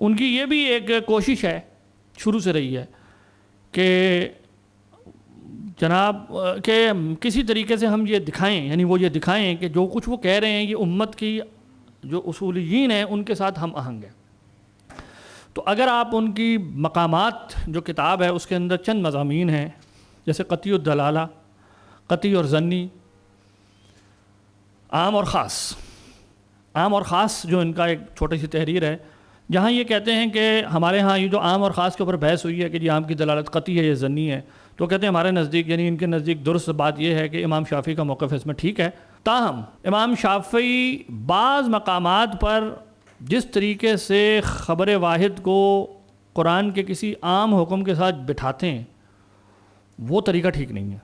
ان کی یہ بھی ایک کوشش ہے، شروع سے رہی ہے کہ جناب کہ کسی طریقے سے ہم یہ دکھائیں، یعنی وہ یہ دکھائیں کہ جو کچھ وہ کہہ رہے ہیں یہ امت کی جو اصولیین ہیں ان کے ساتھ ہم آہنگ ہیں۔ تو اگر آپ ان کی مقامات جو کتاب ہے اس کے اندر چند مضامین ہیں، جیسے قطعی الدلالہ، قطعی اور ظنی، عام اور خاص۔ عام اور خاص جو ان کا ایک چھوٹی سی تحریر ہے، جہاں یہ کہتے ہیں کہ ہمارے ہاں یہ جو عام اور خاص کے اوپر بحث ہوئی ہے کہ جی عام کی دلالت قطعی ہے یا ظنی ہے، تو کہتے ہیں ہمارے نزدیک، یعنی ان کے نزدیک درست بات یہ ہے کہ امام شافعی کا موقف اس میں ٹھیک ہے۔ تاہم امام شافعی بعض مقامات پر جس طریقے سے خبر واحد کو قرآن کے کسی عام حکم کے ساتھ بٹھاتے ہیں وہ طریقہ ٹھیک نہیں ہے۔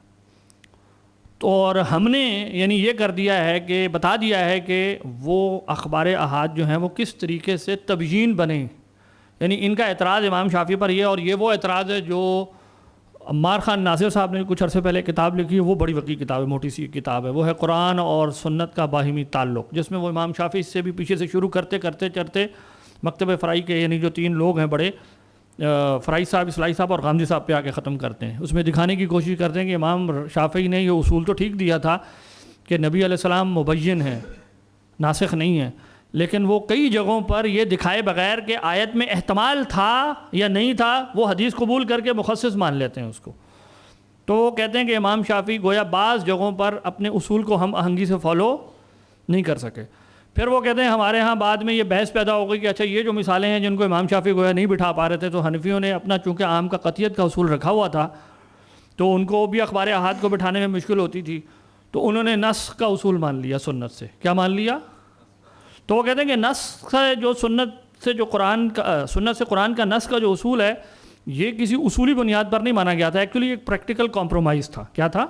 تو اور ہم نے یعنی یہ کر دیا ہے کہ بتا دیا ہے کہ وہ اخبار احاد جو ہیں وہ کس طریقے سے تبیین بنے، یعنی ان کا اعتراض امام شافعی پر یہ، اور یہ وہ اعتراض ہے جو عمار خان ناصر صاحب نے کچھ عرصے پہلے کتاب لکھی ہے، وہ بڑی وقی کتاب ہے، موٹی سی کتاب ہے، وہ ہے قرآن اور سنت کا باہمی تعلق، جس میں وہ امام شافعی اس سے بھی پیچھے سے شروع کرتے کرتے چرتے مکتب فرائی کے یعنی جو 3 لوگ ہیں بڑے، فرائی صاحب، اصلاحی صاحب اور غامدی صاحب پہ آ کے ختم کرتے ہیں۔ اس میں دکھانے کی کوشش کرتے ہیں کہ امام شافعی نے یہ اصول تو ٹھیک دیا تھا کہ نبی علیہ السلام مبین ہے، ناسخ نہیں ہے، لیکن وہ کئی جگہوں پر یہ دکھائے بغیر کہ آیت میں احتمال تھا یا نہیں تھا، وہ حدیث قبول کر کے مخصص مان لیتے ہیں اس کو۔ تو وہ کہتے ہیں کہ امام شافعی گویا بعض جگہوں پر اپنے اصول کو ہم آہنگی سے فالو نہیں کر سکے۔ پھر وہ کہتے ہیں ہمارے ہاں بعد میں یہ بحث پیدا ہو گئی کہ اچھا یہ جو مثالیں ہیں جن کو امام شافعی گویا نہیں بٹھا پا رہے تھے، تو حنفیوں نے اپنا چونکہ عام کا قطعیت کا اصول رکھا ہوا تھا تو ان کو بھی اخبار احاد کو بٹھانے میں مشکل ہوتی تھی، تو انہوں نے نسخ کا اصول مان لیا سنت سے۔ کیا مان لیا؟ تو وہ کہتے ہیں کہ نسخ سے جو سنت سے جو قرآن کا سنت سے قرآن کا نسخ کا جو اصول ہے یہ کسی اصولی بنیاد پر نہیں مانا گیا تھا، ایکچولی ایک پریکٹیکل کمپرومائز تھا۔ کیا تھا؟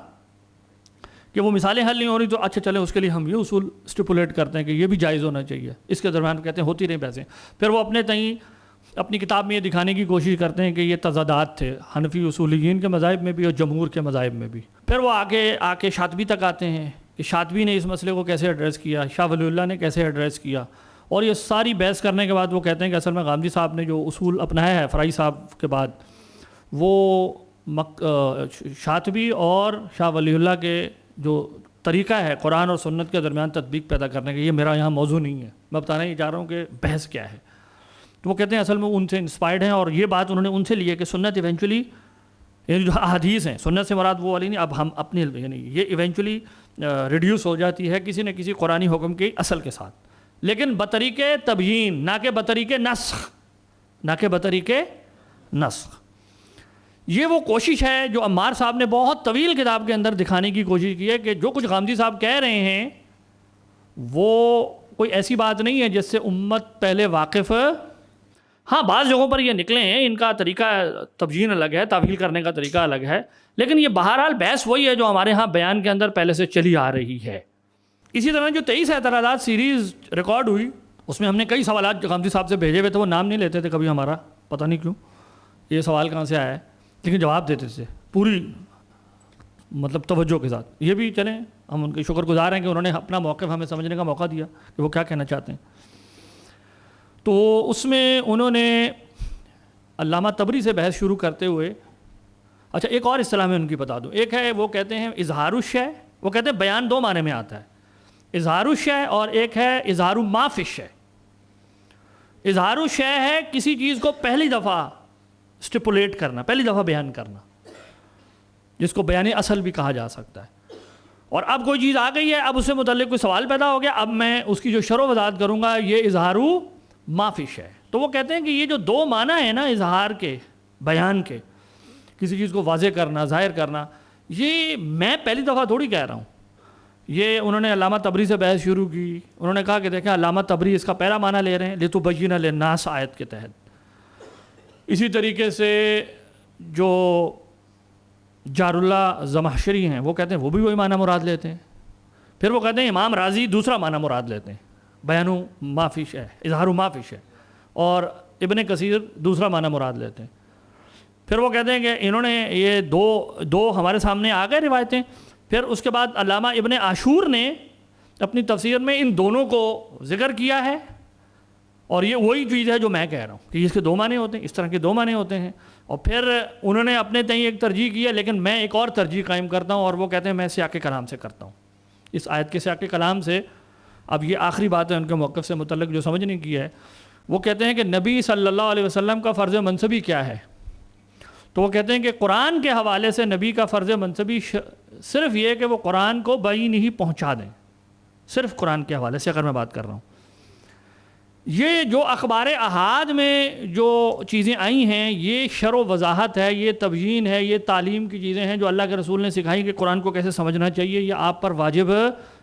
کہ وہ مثالیں حل نہیں ہو رہی تو اچھا چلیں اس کے لیے ہم یہ اصول اسٹیپولیٹ کرتے ہیں کہ یہ بھی جائز ہونا چاہیے، اس کے درمیان کہتے ہیں ہوتی رہی بحثیں۔ پھر وہ اپنے تئیں اپنی کتاب میں یہ دکھانے کی کوشش کرتے ہیں کہ یہ تضادات تھے حنفی اصولیین کے مذاہب میں بھی اور جمہور کے مذاہب میں بھی۔ پھر وہ آ کے شاطبی تک آتے ہیں کہ شاطبی نے اس مسئلے کو کیسے ایڈریس کیا، شاہ ولی اللہ نے کیسے ایڈریس کیا، اور یہ ساری بحث کرنے کے بعد وہ کہتے ہیں کہ اصل میں غامدی صاحب نے جو اصول اپنایا ہے فرائی صاحب کے بعد، وہ شاطبی اور شاہ ولی اللہ کے جو طریقہ ہے قرآن اور سنت کے درمیان تطبیق پیدا کرنے کا، یہ میرا یہاں موضوع نہیں ہے، میں بتانا ہی چاہ رہا ہوں کہ بحث کیا ہے۔ تو وہ کہتے ہیں اصل میں ان سے انسپائرڈ ہیں، اور یہ بات انہوں نے ان سے لی ہے کہ سنت ایونچولی، یعنی جو احادیث ہیں سنت سے مراد وہ والی نہیں، اب ہم اپنے یعنی یہ ایونچولی ریڈیوس ہو جاتی ہے کسی نہ کسی قرآنی حکم کی اصل کے ساتھ، لیکن بطریق تبیین، نہ کہ بطریق نسخ، نہ کہ بطریق نسخ۔ یہ وہ کوشش ہے جو عمار صاحب نے بہت طویل کتاب کے اندر دکھانے کی کوشش کی ہے کہ جو کچھ غامدی صاحب کہہ رہے ہیں وہ کوئی ایسی بات نہیں ہے جس سے امت پہلے واقف، ہاں بعض جگہوں پر یہ نکلے ہیں، ان کا طریقہ تبیین الگ ہے، تعویل کرنے کا طریقہ الگ ہے، لیکن یہ بہرحال بحث وہی ہے جو ہمارے ہاں بیان کے اندر پہلے سے چلی آ رہی ہے۔ اسی طرح جو 23 اعتراضات سیریز ریکارڈ ہوئی اس میں ہم نے کئی سوالات غامدی صاحب سے بھیجے ہوئے تھے، وہ نام نہیں لیتے تھے کبھی ہمارا، پتہ نہیں کیوں یہ سوال کہاں سے آیا ہے، لیکن جواب دیتے تھے پوری مطلب توجہ کے ساتھ۔ یہ بھی چلیں ہم ان کے شکر گزار ہیں کہ انہوں نے اپنا موقف ہمیں سمجھنے کا موقع دیا کہ وہ کیا کہنا چاہتے ہیں۔ تو اس میں انہوں نے علامہ طبری سے بحث شروع کرتے ہوئے، اچھا ایک اور اصطلاح میں ان کی بتا دوں، ایک ہے وہ کہتے ہیں اظہار الشیء، وہ کہتے ہیں بیان 2 معنی میں آتا ہے، اظہار الشیء اور ایک ہے اظہار ما فی الشیء۔ اظہار الشیء ہے کسی چیز کو پہلی دفعہ اسٹیپولیٹ کرنا، پہلی دفعہ بیان کرنا، جس کو بیان اصل بھی کہا جا سکتا ہے، اور اب کوئی چیز آ گئی ہے، اب اس سے متعلق کوئی سوال پیدا ہو گیا، اب میں اس کی جو شرح و وضاحت کروں گا، یہ اظہار ما فی الشیء۔ تو وہ کہتے ہیں کہ یہ جو 2 معنی ہیں نا اظہار کے، بیان کے، کسی چیز کو واضح کرنا، ظاہر کرنا، یہ میں پہلی دفعہ تھوڑی کہہ رہا ہوں۔ یہ انہوں نے علامہ طبری سے بحث شروع کی، انہوں نے کہا کہ دیکھیں علامہ طبری اس کا پہلا معنی لے رہے ہیں لتبین للناس آیت کے تحت۔ اسی طریقے سے جو جار اللہ زمخشری ہیں وہ کہتے ہیں وہ بھی وہی معنی مراد لیتے ہیں۔ پھر وہ کہتے ہیں امام راضی دوسرا معنی مراد لیتے ہیں، بیان ما فی الشیء، اظہار ما فی الشیء، اور ابن کثیر دوسرا معنی مراد لیتے ہیں۔ پھر وہ کہتے ہیں کہ انہوں نے یہ دو ہمارے سامنے آ گئے روایتیں۔ پھر اس کے بعد علامہ ابن عاشور نے اپنی تفسیر میں ان دونوں کو ذکر کیا ہے، اور یہ وہی چیز ہے جو میں کہہ رہا ہوں کہ اس کے دو معنی ہوتے ہیں، اس طرح کے دو معنی ہوتے ہیں. اور پھر انہوں نے اپنے تئیں ایک ترجیح کی ہے، لیکن میں ایک اور ترجیح قائم کرتا ہوں، اور وہ کہتے ہیں میں سیاق کلام سے کرتا ہوں. اس آیت کے سیاق کلام سے، اب یہ آخری بات ہے ان کے موقف سے متعلق جو سمجھنے کی ہے، وہ کہتے ہیں کہ نبی صلی اللہ علیہ وسلم کا فرض منصبی کیا ہے. تو وہ کہتے ہیں کہ قرآن کے حوالے سے نبی کا فرض منصبی صرف یہ کہ وہ قرآن کو بعین ہی پہنچا دیں. صرف قرآن کے حوالے سے اگر میں بات کر رہا ہوں، یہ جو اخبار احاد میں جو چیزیں آئی ہیں یہ شرح و وضاحت ہے، یہ تبیین ہے، یہ تعلیم کی چیزیں ہیں جو اللہ کے رسول نے سکھائی کہ قرآن کو کیسے سمجھنا چاہیے. یہ آپ پر واجب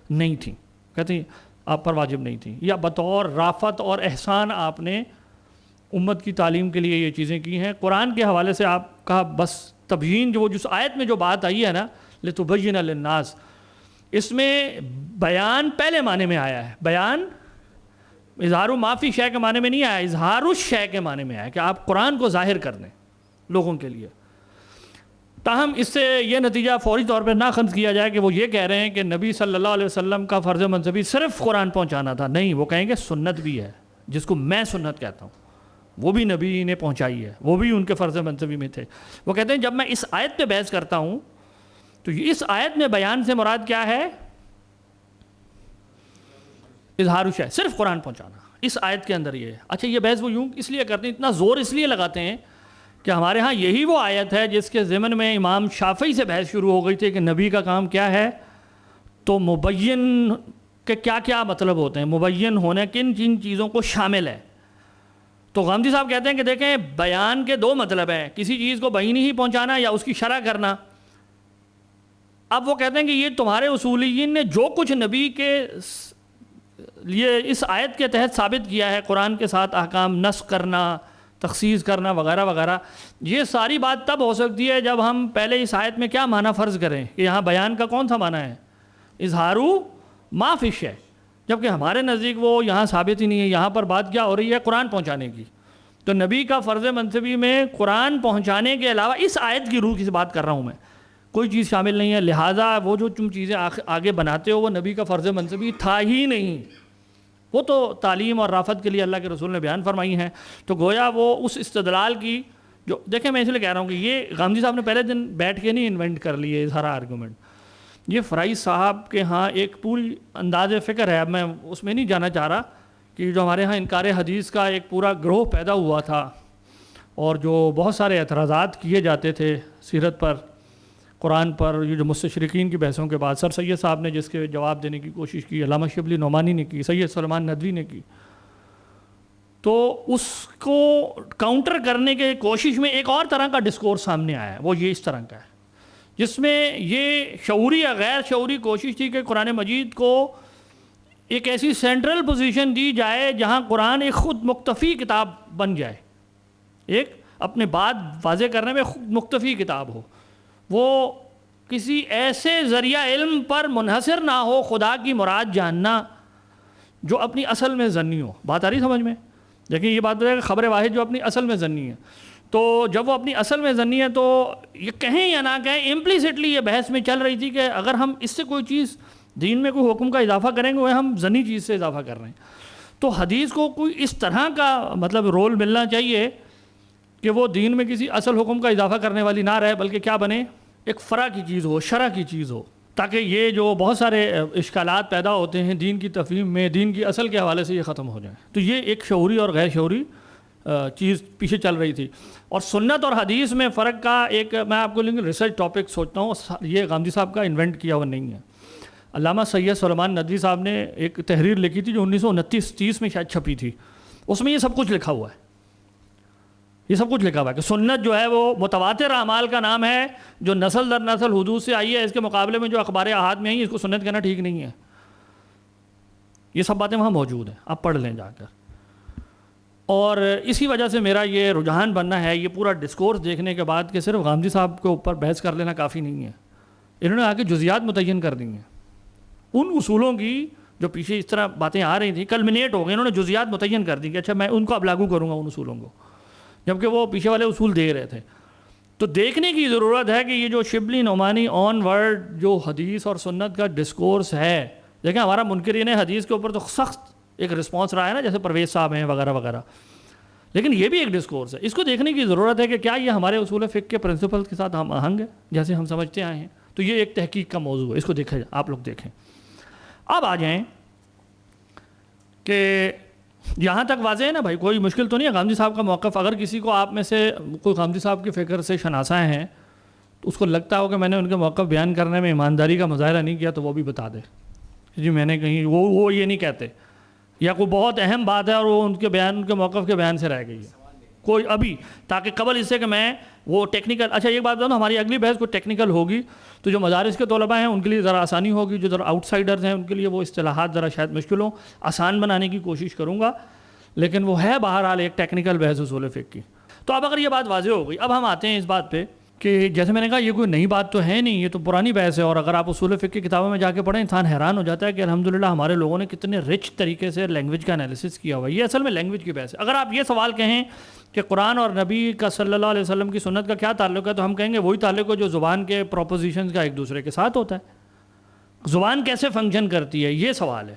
نہیں تھیں، کہتے ہیں آپ پر واجب نہیں تھیں، یا بطور رافت اور احسان آپ نے امت کی تعلیم کے لیے یہ چیزیں کی ہیں. قرآن کے حوالے سے آپ کا بس تبیین جو جس آیت میں جو بات آئی ہے نا لِتُبَيِّنَ لِلنَّاسِ، اس میں بیان پہلے معنی میں آیا ہے. بیان اظہار معافی شے کے معنی میں نہیں آیا، اظہار الشے کے معنی میں آیا کہ آپ قرآن کو ظاہر کر دیں لوگوں کے لیے. تاہم اس سے یہ نتیجہ فوری طور پہ نہ خنز کیا جائے کہ وہ یہ کہہ رہے ہیں کہ نبی صلی اللہ علیہ وسلم کا فرض منصبی صرف قرآن پہنچانا تھا. نہیں، وہ کہیں گے سنت بھی ہے، جس کو میں سنت کہتا ہوں وہ بھی نبی نے پہنچائی ہے، وہ بھی ان کے فرض منصبی میں تھے. وہ کہتے ہیں جب میں اس آیت پہ بحث کرتا ہوں تو اس آیت میں بیان سے مراد کیا ہے؟ اظہار الشے، صرف قرآن پہنچانا. اس آیت کے اندر یہ ہے. اچھا، یہ بحث وہ یوں اس لیے کرتے ہیں، اتنا زور اس لیے لگاتے ہیں کہ ہمارے ہاں یہی وہ آیت ہے جس کے ضمن میں امام شافعی سے بحث شروع ہو گئی تھی کہ نبی کا کام کیا ہے، تو مبین کے کیا کیا مطلب ہوتے ہیں، مبین ہونے کن جن چیزوں کو شامل ہے. تو غامدی صاحب کہتے ہیں کہ دیکھیں بیان کے دو مطلب ہیں، کسی چیز کو بعین ہی پہنچانا یا اس کی شرح کرنا. اب وہ کہتے ہیں کہ یہ تمہارے اصولیین نے جو کچھ نبی کے لیے اس آیت کے تحت ثابت کیا ہے، قرآن کے ساتھ احکام نسخ کرنا، تخصیص کرنا وغیرہ وغیرہ، یہ ساری بات تب ہو سکتی ہے جب ہم پہلے اس آیت میں کیا معنی فرض کریں کہ یہاں بیان کا کون سا معنی ہے، اظہارو ما فی الشیء، جبکہ ہمارے نزدیک وہ یہاں ثابت ہی نہیں ہے. یہاں پر بات کیا ہو رہی ہے؟ قرآن پہنچانے کی. تو نبی کا فرض منصبی میں قرآن پہنچانے کے علاوہ اس آیت کی روح کی بات کر رہا ہوں میں، کوئی چیز شامل نہیں ہے. لہٰذا وہ جو تم چیزیں آگے بناتے ہو وہ نبی کا فرض منصبی تھا ہی نہیں، وہ تو تعلیم اور رافت کے لیے اللہ کے رسول نے بیان فرمائی ہیں. تو گویا وہ اس استدلال کی جو دیکھیں، میں اس لیے کہہ رہا ہوں کہ یہ غامدی صاحب نے پہلے دن بیٹھ کے نہیں انوینٹ کر لی ہے یہ سارا آرگومنٹ. یہ فرائض صاحب کے ہاں ایک پوری انداز فکر ہے. اب میں اس میں نہیں جانا چاہ رہا کہ جو ہمارے ہاں انکار حدیث کا ایک پورا گروہ پیدا ہوا تھا اور جو بہت سارے اعتراضات کیے جاتے تھے سیرت پر، قرآن پر، یہ جو مستشرقین کی بحثوں کے بعد سر سید صاحب نے جس کے جواب دینے کی کوشش کی، علامہ شبلی نعمانی نے کی، سید سلمان ندوی نے کی، تو اس کو کاؤنٹر کرنے کے کوشش میں ایک اور طرح کا ڈسکورس سامنے آیا ہے. وہ یہ اس طرح کا ہے جس میں یہ شعوری یا غیر شعوری کوشش تھی کہ قرآن مجید کو ایک ایسی سینٹرل پوزیشن دی جائے جہاں قرآن ایک خود مکتفی کتاب بن جائے، ایک اپنے بات واضح کرنے میں خود مکتفی کتاب ہو، وہ کسی ایسے ذریعہ علم پر منحصر نہ ہو خدا کی مراد جاننا جو اپنی اصل میں ظنی ہو. بات آ رہی سمجھ میں؟ لیکن یہ بات ہے کہ خبر واحد جو اپنی اصل میں ظنی ہے، تو جب وہ اپنی اصل میں ظنی ہے تو یہ کہیں یا نہ کہیں امپلیسٹلی یہ بحث میں چل رہی تھی کہ اگر ہم اس سے کوئی چیز دین میں کوئی حکم کا اضافہ کریں گے وہ ہم ظنی چیز سے اضافہ کر رہے ہیں. تو حدیث کو کوئی اس طرح کا مطلب رول ملنا چاہیے کہ وہ دین میں کسی اصل حکم کا اضافہ کرنے والی نہ رہے، بلکہ کیا بنے، ایک فرع کی چیز ہو، شرع کی چیز ہو، تاکہ یہ جو بہت سارے اشکالات پیدا ہوتے ہیں دین کی تفہیم میں، دین کی اصل کے حوالے سے یہ ختم ہو جائیں. تو یہ ایک شعوری اور غیر شعوری چیز پیچھے چل رہی تھی. اور سنت اور حدیث میں فرق کا ایک میں آپ کو ریسرچ ٹاپک سوچتا ہوں، یہ غامدی صاحب کا انوینٹ کیا ہوا نہیں ہے. علامہ سید سلمان ندوی صاحب نے ایک تحریر لکھی تھی جو 1929-30 میں شاید چھپی تھی، اس میں یہ سب کچھ لکھا ہوا ہے. یہ سب کچھ لکھا ہوا ہے کہ سنت جو ہے وہ متواتر اعمال کا نام ہے جو نسل در نسل حدود سے آئی ہے، اس کے مقابلے میں جو اخبار احاد میں آئی اس کو سنت کہنا ٹھیک نہیں ہے. یہ سب باتیں وہاں موجود ہیں، آپ پڑھ لیں جا کر. اور اسی وجہ سے میرا یہ رجحان بننا ہے یہ پورا ڈسکورس دیکھنے کے بعد کہ صرف غامدی صاحب کے اوپر بحث کر لینا کافی نہیں ہے. انہوں نے آگے جزیات متعین کر دی ہیں ان اصولوں کی جو پیچھے اس طرح باتیں آ رہی تھیں، کلمنیٹ ہو گئے، انہوں نے جزیات متعین کر دی کہ اچھا میں ان کو اب لاگو کروں گا ان اصولوں کو، جبکہ وہ پیچھے والے اصول دے رہے تھے. تو دیکھنے کی ضرورت ہے کہ یہ جو شبلی نعمانی آن ورڈ جو حدیث اور سنت کا ڈسکورس ہے، دیکھیں ہمارا منکرین حدیث کے اوپر تو سخت ایک رسپانس رہا ہے نا، جیسے پرویز صاحب ہیں وغیرہ وغیرہ، لیکن یہ بھی ایک ڈسکورس ہے. اس کو دیکھنے کی ضرورت ہے کہ کیا یہ ہمارے اصول فقہ کے پرنسپلز کے ساتھ ہم آہنگ ہے جیسے ہم سمجھتے آئے ہیں. تو یہ ایک تحقیق کا موضوع ہے، اس کو دیکھا جائے، آپ لوگ دیکھیں. اب آ جائیں کہ یہاں تک واضح ہے نا بھائی، کوئی مشکل تو نہیں ہے. غامدی صاحب کا موقف، اگر کسی کو آپ میں سے کوئی غامدی صاحب کی فکر سے شناسائیں ہیں تو اس کو لگتا ہو کہ میں نے ان کے موقف بیان کرنے میں ایمانداری کا مظاہرہ نہیں کیا، تو وہ بھی بتا دے جی میں نے کہیں وہ یہ نہیں کہتے، یا کوئی بہت اہم بات ہے اور وہ ان کے موقف کے بیان سے رہ گئی ہے کوئی ابھی، تاکہ قبل اس سے کہ میں وہ ٹیکنیکل. اچھا ایک بات بتاؤں، ہماری اگلی بحث کو ٹیکنیکل ہوگی تو جو مدارس کے طلباء ہیں ان کے لیے ذرا آسانی ہوگی، جو ذرا آؤٹ سائڈرز ہیں ان کے لیے وہ اصطلاحات ذرا شاید مشکل ہوں. آسان بنانے کی کوشش کروں گا، لیکن وہ ہے بہرحال ایک ٹیکنیکل بحث اصول فقہ کی. تو اب اگر یہ بات واضح ہو گئی، اب ہم آتے ہیں اس بات پہ کہ جیسے میں نے کہا یہ کوئی نئی بات تو ہے نہیں، یہ تو پرانی بحث ہے. اور اگر آپ اصول فقہ کی کتابوں میں جا کے پڑھیں انسان حیران ہو جاتا ہے کہ الحمدللہ ہمارے لوگوں نے کتنے رچ طریقے سے لینگویج کا انالیسس کیا ہوا ہے. یہ اصل میں لینگویج کی بحث ہے. اگر آپ یہ سوال کہیں کہ قرآن اور نبی کا صلی اللہ علیہ وسلم کی سنت کا کیا تعلق ہے، تو ہم کہیں گے وہی تعلق ہے جو زبان کے پروپوزیشنز کا ایک دوسرے کے ساتھ ہوتا ہے. زبان کیسے فنکشن کرتی ہے، یہ سوال ہے.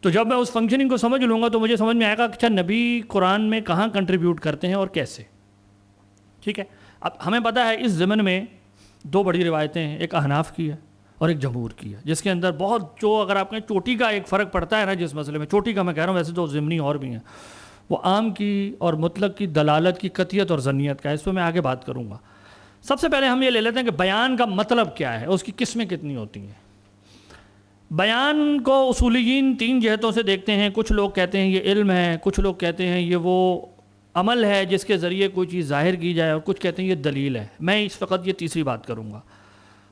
تو جب میں اس فنکشننگ کو سمجھ لوں گا تو مجھے سمجھ میں آئے گا کہ اچھا نبی قرآن میں کہاں کنٹریبیوٹ کرتے ہیں اور کیسے. ٹھیک ہے. اب ہمیں پتہ ہے اس ضمن میں دو بڑی روایتیں ہیں، ایک احناف کی ہے اور ایک جمہور کی ہے، جس کے اندر بہت جو اگر آپ کہیں چوٹی کا ایک فرق پڑتا ہے نا جس مسئلے میں، چوٹی کا میں کہہ رہا ہوں، ویسے تو ضمنی اور بھی ہیں، وہ عام کی اور مطلق کی دلالت کی قطعیت اور ظنیت کا ہے. اس پہ میں آگے بات کروں گا. سب سے پہلے ہم یہ لے لیتے ہیں کہ بیان کا مطلب کیا ہے، اس کی قسمیں کتنی ہوتی ہیں. بیان کو اصولیین تین جہتوں سے دیکھتے ہیں. کچھ لوگ کہتے ہیں یہ علم ہے، کچھ لوگ کہتے ہیں یہ وہ عمل ہے جس کے ذریعے کوئی چیز ظاہر کی جائے، اور کچھ کہتے ہیں یہ دلیل ہے. میں اس وقت یہ تیسری بات کروں گا.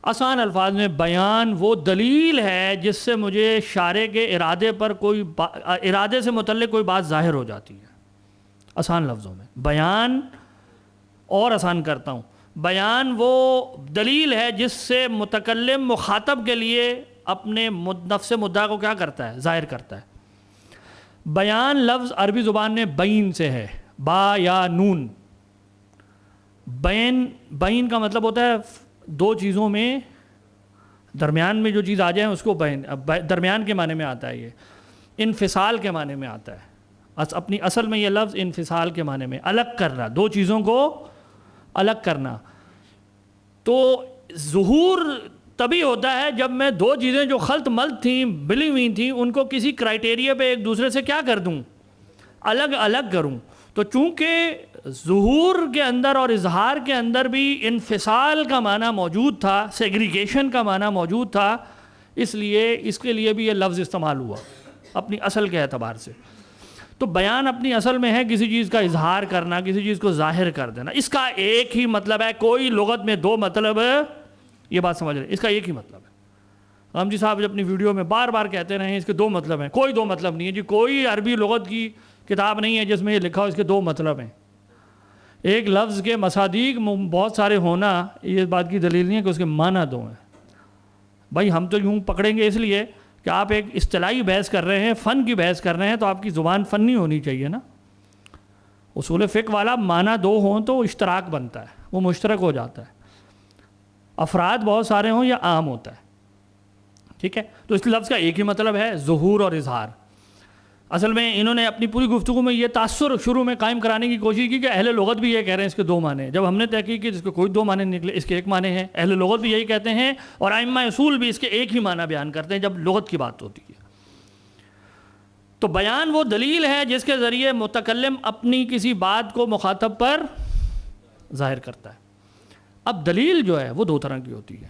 آسان الفاظ میں بیان وہ دلیل ہے جس سے مجھے شارع کے ارادے پر ارادے سے متعلق کوئی بات ظاہر ہو جاتی ہے. آسان لفظوں میں بیان، اور آسان کرتا ہوں، بیان وہ دلیل ہے جس سے متکلم مخاطب کے لیے اپنے نفس مدعا کو کیا کرتا ہے، ظاہر کرتا ہے. بیان لفظ عربی زبان میں بین سے ہے، با یا نون. بین کا مطلب ہوتا ہے دو چیزوں میں درمیان میں جو چیز آ جائے اس کو بین. درمیان کے معنی میں آتا ہے، یہ انفصال کے معنی میں آتا ہے. اپنی اصل میں یہ لفظ انفصال کے معنی میں الگ کرنا، دو چیزوں کو الگ کرنا. تو ظہور تبھی ہوتا ہے جب میں دو چیزیں جو خلط ملط تھیں، ملی ہوئی تھیں، ان کو کسی کرائٹیریا پہ ایک دوسرے سے کیا کر دوں، الگ الگ کروں. تو چونکہ ظہور کے اندر اور اظہار کے اندر بھی انفصال کا معنی موجود تھا، سیگریگیشن کا معنی موجود تھا، اس لیے اس کے لیے بھی یہ لفظ استعمال ہوا اپنی اصل کے اعتبار سے. تو بیان اپنی اصل میں ہے کسی چیز کا اظہار کرنا، کسی چیز کو ظاہر کر دینا. اس کا ایک ہی مطلب ہے، کوئی لغت میں دو مطلب ہے، یہ بات سمجھ رہے، اس کا ایک ہی مطلب ہے. غامدی صاحب اپنی ویڈیو میں بار بار کہتے رہے ہیں اس کے دو مطلب ہیں. کوئی دو مطلب نہیں ہے جی، کوئی عربی لغت کی کتاب نہیں ہے جس میں یہ لکھا ہو اس کے دو مطلب ہیں. ایک لفظ کے مصادیق بہت سارے ہونا یہ بات کی دلیل نہیں ہے کہ اس کے معنی دو ہیں. بھائی ہم تو یوں پکڑیں گے اس لیے کہ آپ ایک اصطلاحی بحث کر رہے ہیں، فن کی بحث کر رہے ہیں، تو آپ کی زبان فنی ہونی چاہیے نا. اصول فقہ والا معنی دو ہوں تو اشتراک بنتا ہے، وہ مشترک ہو جاتا ہے. افراد بہت سارے ہوں یا عام ہوتا ہے. ٹھیک ہے. تو اس لفظ کا ایک ہی مطلب ہے، ظہور اور اظہار. اصل میں انہوں نے اپنی پوری گفتگو میں یہ تاثر شروع میں قائم کرانے کی کوشش کی کہ اہل لغت بھی یہ کہہ رہے ہیں اس کے دو معنی ہیں. جب ہم نے تحقیق کی جس کے کوئی دو معنی نکلے، اس کے ایک معنی ہے. اہل لغت بھی یہی کہتے ہیں اور ائمہ اصول بھی اس کے ایک ہی معنی بیان کرتے ہیں جب لغت کی بات ہوتی ہے. تو بیان وہ دلیل ہے جس کے ذریعے متکلم اپنی کسی بات کو مخاطب پر ظاہر کرتا ہے. اب دلیل جو ہے وہ دو طرح کی ہوتی ہے،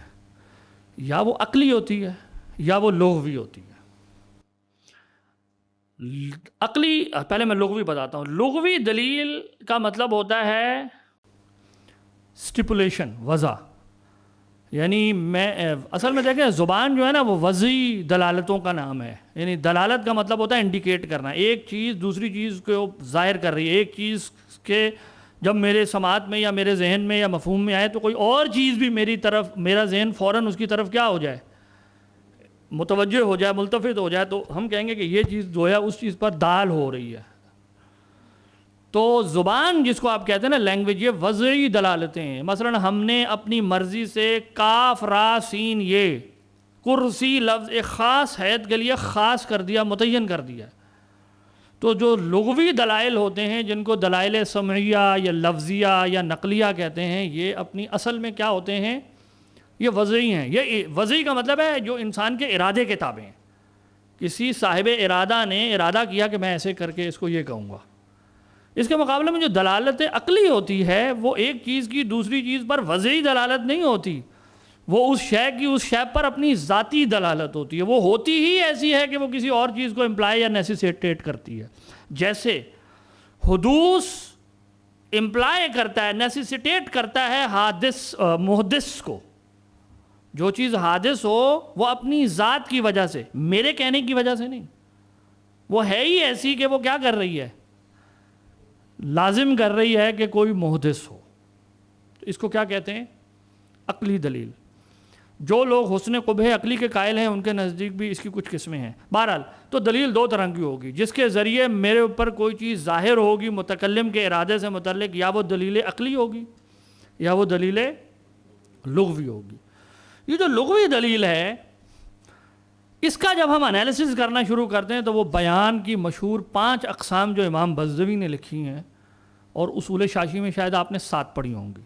یا وہ عقلی ہوتی ہے یا وہ لغوی ہوتی ہے. عقلی، پہلے میں لغوی بتاتا ہوں. لغوی دلیل کا مطلب ہوتا ہے سٹیپولیشن، وضع. یعنی اصل میں دیکھیں زبان جو ہے نا وہ وضعی دلالتوں کا نام ہے. یعنی دلالت کا مطلب ہوتا ہے انڈیکیٹ کرنا، ایک چیز دوسری چیز کو ظاہر کر رہی ہے. ایک چیز کے جب میرے سماعت میں یا میرے ذہن میں یا مفہوم میں آئے تو کوئی اور چیز بھی میری طرف، میرا ذہن فوراً اس کی طرف کیا ہو جائے، متوجہ ہو جائے، ملتفت ہو جائے، تو ہم کہیں گے کہ یہ چیز جو ہے اس چیز پر دال ہو رہی ہے. تو زبان جس کو آپ کہتے ہیں نا لینگویج، یہ وضعی دلالتیں ہیں. مثلا ہم نے اپنی مرضی سے کاف را سین یہ کرسی لفظ ایک خاص حیت کے لیے خاص کر دیا، متعین کر دیا. تو جو لغوی دلائل ہوتے ہیں جن کو دلائل سمعیہ یا لفظیہ یا نقلیہ کہتے ہیں، یہ اپنی اصل میں کیا ہوتے ہیں؟ یہ وضعی ہیں. یہ وضعی کا مطلب ہے جو انسان کے ارادے کے تابع ہیں. کسی صاحب ارادہ نے ارادہ کیا کہ میں ایسے کر کے اس کو یہ کہوں گا. اس کے مقابلے میں جو دلالت عقلی ہوتی ہے وہ ایک چیز کی دوسری چیز پر وضعی دلالت نہیں ہوتی، وہ اس شے کی اس شے پر اپنی ذاتی دلالت ہوتی ہے. وہ ہوتی ہی ایسی ہے کہ وہ کسی اور چیز کو امپلائی یا نیسیسیٹیٹ کرتی ہے. جیسے حدوث امپلائی کرتا ہے، نیسیسیٹیٹ کرتا ہے حادث محدث کو. جو چیز حادث ہو وہ اپنی ذات کی وجہ سے، میرے کہنے کی وجہ سے نہیں، وہ ہے ہی ایسی کہ وہ کیا کر رہی ہے؟ لازم کر رہی ہے کہ کوئی محدث ہو. اس کو کیا کہتے ہیں؟ عقلی دلیل. جو لوگ حسن قبح عقلی کے قائل ہیں ان کے نزدیک بھی اس کی کچھ قسمیں ہیں. بہرحال تو دلیل دو طرح کی ہوگی، جس کے ذریعے میرے اوپر کوئی چیز ظاہر ہوگی متکلم کے ارادے سے متعلق، یا وہ دلیل عقلی ہوگی یا وہ دلیل لغوی ہوگی. یہ جو لغوی دلیل ہے اس کا جب ہم انالیسس کرنا شروع کرتے ہیں تو وہ بیان کی مشہور 5 اقسام جو امام بزوی نے لکھی ہیں، اور اصول شاشی میں شاید آپ نے 7 پڑھی ہوں گی،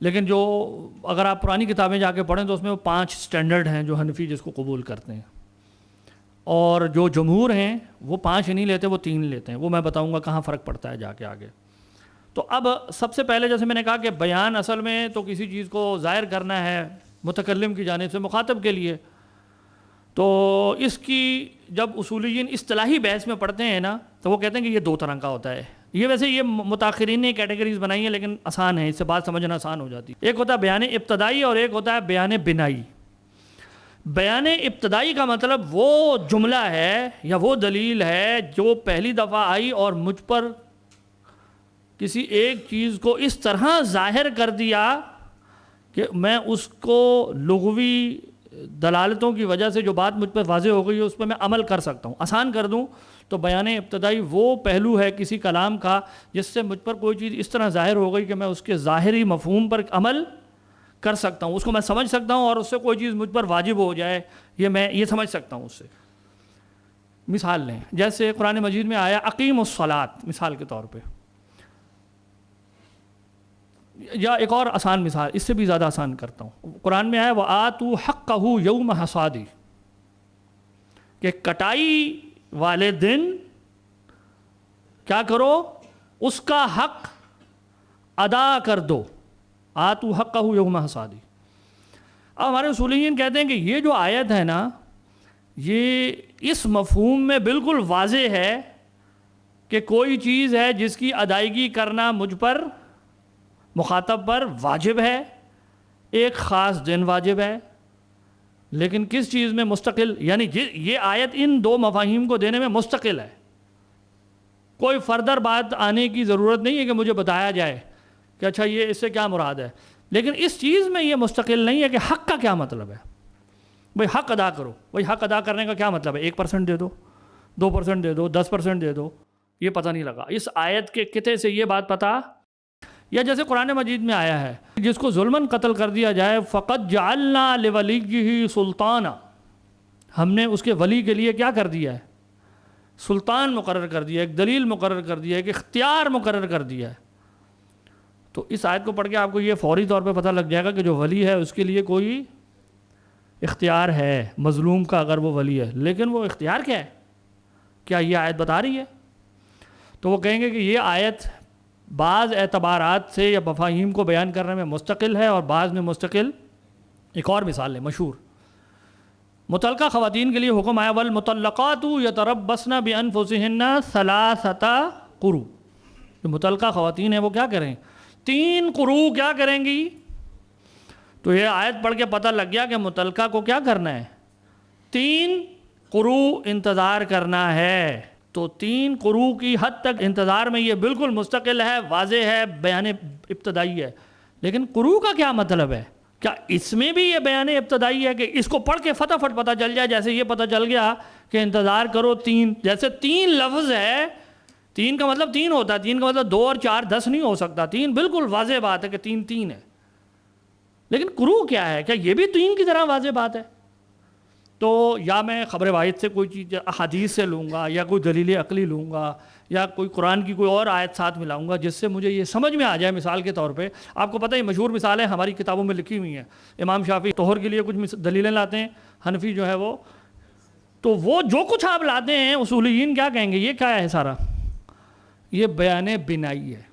لیکن جو اگر آپ پرانی کتابیں جا کے پڑھیں تو اس میں وہ 5 سٹینڈرڈ ہیں جو حنفی جس کو قبول کرتے ہیں، اور جو جمہور ہیں وہ 5 نہیں لیتے، وہ 3 لیتے ہیں. وہ میں بتاؤں گا کہاں فرق پڑتا ہے جا کے آگے. تو اب سب سے پہلے جیسے میں نے کہا کہ بیان اصل میں تو کسی چیز کو ظاہر کرنا ہے متکلم کی جانب سے مخاطب کے لیے. تو اس کی جب اصولیین اصطلاحی بحث میں پڑھتے ہیں نا تو وہ کہتے ہیں کہ یہ 2 طرح کا ہوتا ہے. یہ ویسے یہ متاخرین نے کیٹیگریز بنائی ہیں لیکن آسان ہے، اس سے بات سمجھنا آسان ہو جاتی ہے. ایک ہوتا ہے بیان ابتدائی اور ایک ہوتا ہے بیان بنائی. بیان ابتدائی کا مطلب وہ جملہ ہے یا وہ دلیل ہے جو پہلی دفعہ آئی اور مجھ پر کسی ایک چیز کو اس طرح ظاہر کر دیا کہ میں اس کو لغوی دلالتوں کی وجہ سے جو بات مجھ پر واضح ہو گئی ہے اس پہ میں عمل کر سکتا ہوں. آسان کر دوں تو بیان ابتدائی وہ پہلو ہے کسی کلام کا جس سے مجھ پر کوئی چیز اس طرح ظاہر ہو گئی کہ میں اس کے ظاہری مفہوم پر عمل کر سکتا ہوں، اس کو میں سمجھ سکتا ہوں، اور اس سے کوئی چیز مجھ پر واجب ہو جائے میں یہ سمجھ سکتا ہوں اس سے. مثال لیں، جیسے قرآن مجید میں آیا اقیم الصلاۃ مثال کے طور پہ، یا ایک اور آسان مثال اس سے بھی زیادہ آسان کرتا ہوں. قرآن میں آیا وَآتُوا حَقَّهُ يَوْمَ حَصَادِهِ، کہ کٹائی والے دن کیا کرو؟ اس کا حق ادا کر دو. آتوا حقہ یوم حصادی. اب ہمارے اصولیین کہتے ہیں کہ یہ جو آیت ہے نا یہ اس مفہوم میں بالکل واضح ہے کہ کوئی چیز ہے جس کی ادائیگی کرنا مجھ پر مخاطب پر واجب ہے، ایک خاص دن واجب ہے، لیکن کس چیز میں مستقل، یعنی یہ آیت ان 2 مفاہیم کو دینے میں مستقل ہے. کوئی فردر بات آنے کی ضرورت نہیں ہے کہ مجھے بتایا جائے کہ اچھا یہ اس سے کیا مراد ہے، لیکن اس چیز میں یہ مستقل نہیں ہے کہ حق کا کیا مطلب ہے. بھئی حق ادا کرو، بھئی حق ادا کرنے کا کیا مطلب ہے؟ 1% دے دو، 2% دے دو، 10% دے دو، یہ پتہ نہیں لگا. اس آیت کے قطعے سے یہ بات پتہ. یا جیسے قرآن مجید میں آیا ہے جس کو ظلماً قتل کر دیا جائے فقط جعلنا لولیہ سلطانا، ہم نے اس کے ولی کے لیے کیا کر دیا ہے؟ سلطان مقرر کر دیا، ایک دلیل مقرر کر دیا، ایک اختیار مقرر کر دیا ہے. تو اس آیت کو پڑھ کے آپ کو یہ فوری طور پہ پتہ لگ جائے گا کہ جو ولی ہے اس کے لیے کوئی اختیار ہے مظلوم کا اگر وہ ولی ہے. لیکن وہ اختیار کیا ہے؟ کیا یہ آیت بتا رہی ہے؟ تو وہ کہیں گے کہ یہ آیت بعض اعتبارات سے یا مفاہیم کو بیان کرنے میں مستقل ہے اور بعض میں مستقل. ایک اور مثال ہے مشہور، متعلقہ خواتین کے لیے حکم آیا والمطلقات یتربصن بانفسہن 3 قروء. جو متعلقہ خواتین ہیں وہ کیا کریں؟ 3 قروء کیا کریں گی؟ تو یہ آیت پڑھ کے پتہ لگ گیا کہ متعلقہ کو کیا کرنا ہے؟ 3 قروء انتظار کرنا ہے. تو 3 قروء کی حد تک انتظار میں یہ بالکل مستقل ہے، واضح ہے، بیان ابتدائی ہے. لیکن قروء کا کیا مطلب ہے؟ کیا اس میں بھی یہ بیان ابتدائی ہے کہ اس کو پڑھ کے فٹافٹ پتہ چل جائے؟ جیسے یہ پتہ چل گیا کہ انتظار کرو 3، جیسے 3 لفظ ہے، 3 کا مطلب 3 ہوتا ہے، 3 کا مطلب 2 اور 4 10 نہیں ہو سکتا. 3 بالکل واضح بات ہے کہ 3 ہے. لیکن کرو کیا ہے؟ کیا یہ بھی دین کی طرح واضح بات ہے؟ تو یا میں خبر واحد سے کوئی چیز احادیث سے لوں گا، یا کوئی دلیل عقلی لوں گا، یا کوئی قرآن کی کوئی اور آیت ساتھ ملاؤں گا جس سے مجھے یہ سمجھ میں آ جائے۔ مثال کے طور پہ آپ کو پتہ ہے مشہور مثالیں ہماری کتابوں میں لکھی ہوئی ہیں، امام شافعی طہر کے لیے کچھ دلیلیں لاتے ہیں، حنفی جو ہے وہ جو کچھ آپ لاتے ہیں اصولیین کیا کہیں گے؟ یہ کیا ہے سارا؟ یہ بیان بنائی ہے۔